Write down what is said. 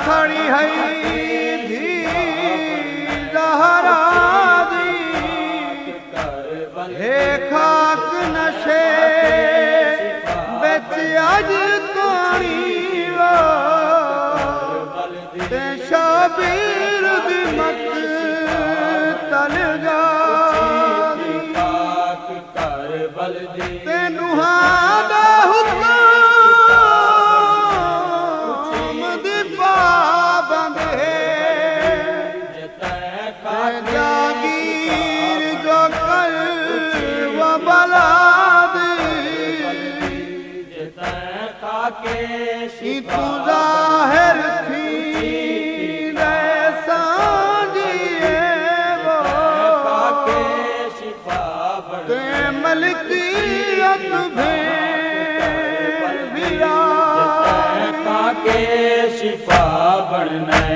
खड़ी है धी जहरा दी हे खाक नशे बिच अज कानी ते शाबीर दी मत तल जा ते नुहां दा हुक्म दी पाबंद है जागीर जो कर व बलाद तू ज़ाहिर थी रे सांझिए वो ते मलकियत भेड़ बिया शिफा बनना।